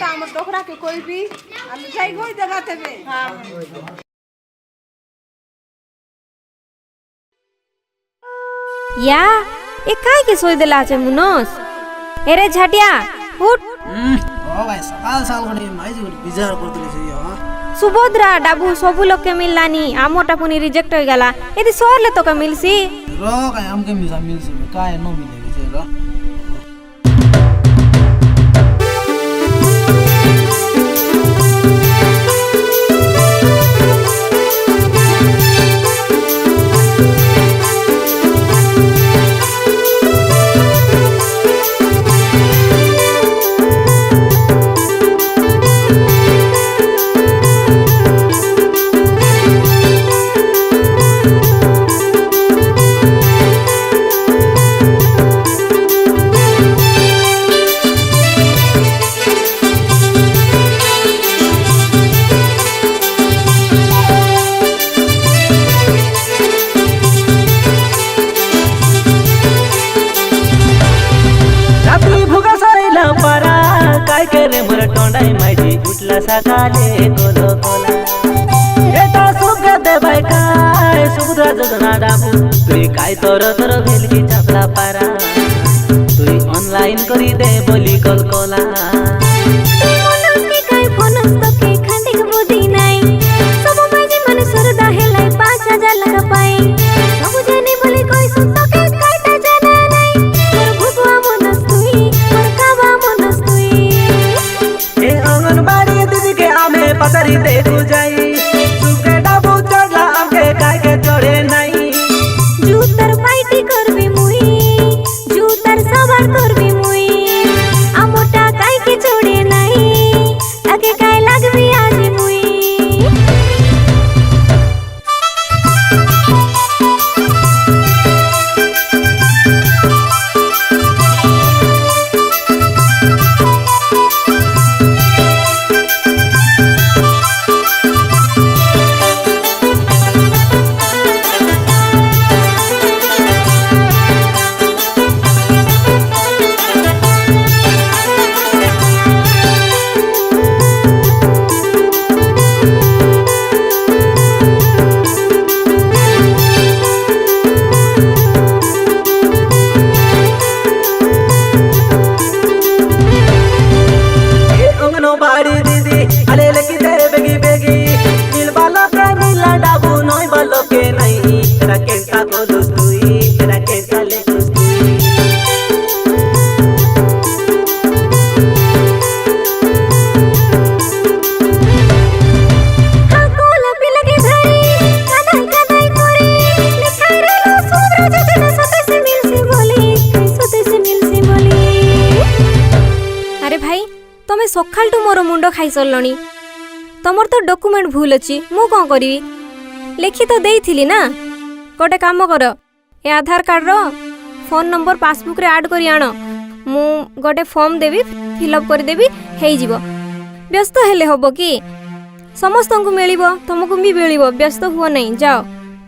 ता हम डोकरा के कोई भी हम जाई गोई जगह तेबे हां या ए काय के सोई देला छे मुनोस एरे झाटिया उठ ओ भाई सकाल साल गनी माई जी बिजार करतले छै यो सुभद्रा डाबू सबु लोग के मिललानी आमोटा पुनी रिजेक्ट हो गला यदि सोर ले तो का मिलसी रो काय हमके मिलसी काय न मिले छै रो सकाले कोलो कोला एटा सुख दे भाई काय सुभद्रा योजना डाबू तुई काय तोर तोर भेलकी चापला पारा तुई ऑनलाइन करी दे बोली कल कोला काय फोनस तो के खंडिक बुद्धि नाही सब बाजी मन सरदा हेलाई 5000 लगा पाई सब जाने बोली कोई सुन तो के काटा जाना नाही मोर भुगवा मनस तुई मोर कावा मनस तुई ए आंगनबाड़ी दीदी के आमे पतरी देखू जाई सुके डाबू चढ़ला आमके काय के चढ़े नहीं जूतर पाइटी करबी मुई जूतर सवार करबी मुई आमोटा काय के छोड़े नहीं आगे काय लागबी आज मुई सकाल टू मोर मुंड खाई सरलनी तमर तो डॉक्यूमेंट भूल अच्छी मु कौन करी लिखी तो देइथिली ना गोटे काम कर ए आधार कार्ड रो फोन नंबर पासबुक रे ऐड करी आण मु गोटे फॉर्म देवी फिलअप कर देवी हेई जीवो व्यस्त हेले होबो कि समस्त को मिलिबो तुमको भी मिलिबो व्यस्त हुओ नहीं जाओ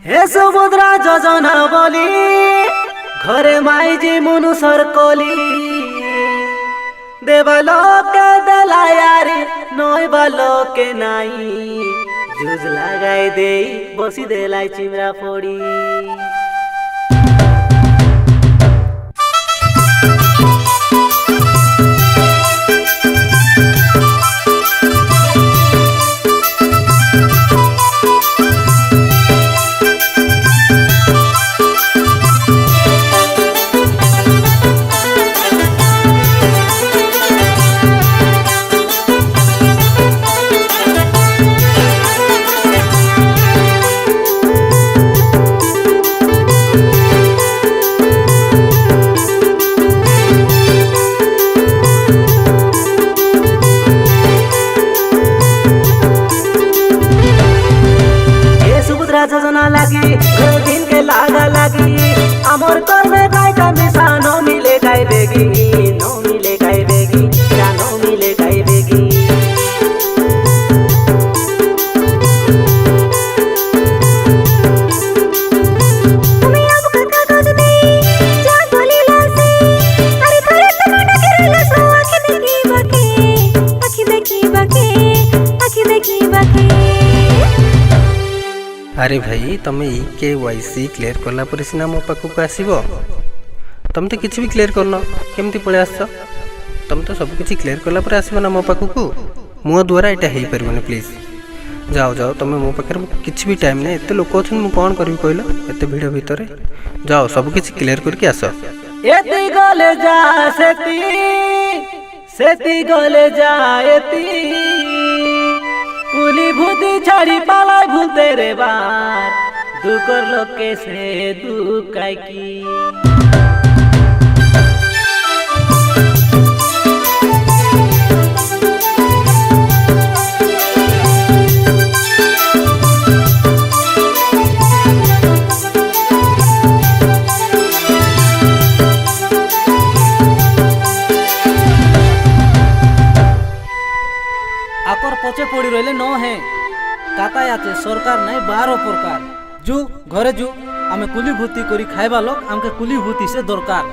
हे सुभद्रा योजना बोली घरे माई जी मुनु सरकोली देवालो के दलायारी नोय बालो के नाई जुज लगाई दे बसी देलाई चिमरा फोड़ी योजना लागी घर दिन के लागा लागी अमर कर में काय का मिसा नो मिले काय बेगी नो मिले काय बेगी या नो मिले काय बेगी आखी अरे भाई तुम KYC क्लियर कला पर सीना मो पाखक आसब। तुम तो किसी भी क्लियर करन केमती पलि आस। तुम तो सब किसी क्लियर कला पर आसब ना मो पाखक। मो द्वारा यहाँ हो पारे प्लीज जाओ जाओ तुम मो पाखे किसी भी टाइम नहीं। एत लोक अच्छे मुझे कौन करी कहल एत भिड़ भितर जाओ सब किसी क्लियर करके आस। एति गले जा सेति सेति गले जा एति कुली भूति छाड़ी पालाई भूलते रे बार दुकर लोके से दुकाई की। आकर पचे पड़ी रहे न है कातायाते सरकार नहीं 12 प्रकार जू घरे जू आमे कुली भूति करी खाइबा लोग आमके कुली भूति से दरकार।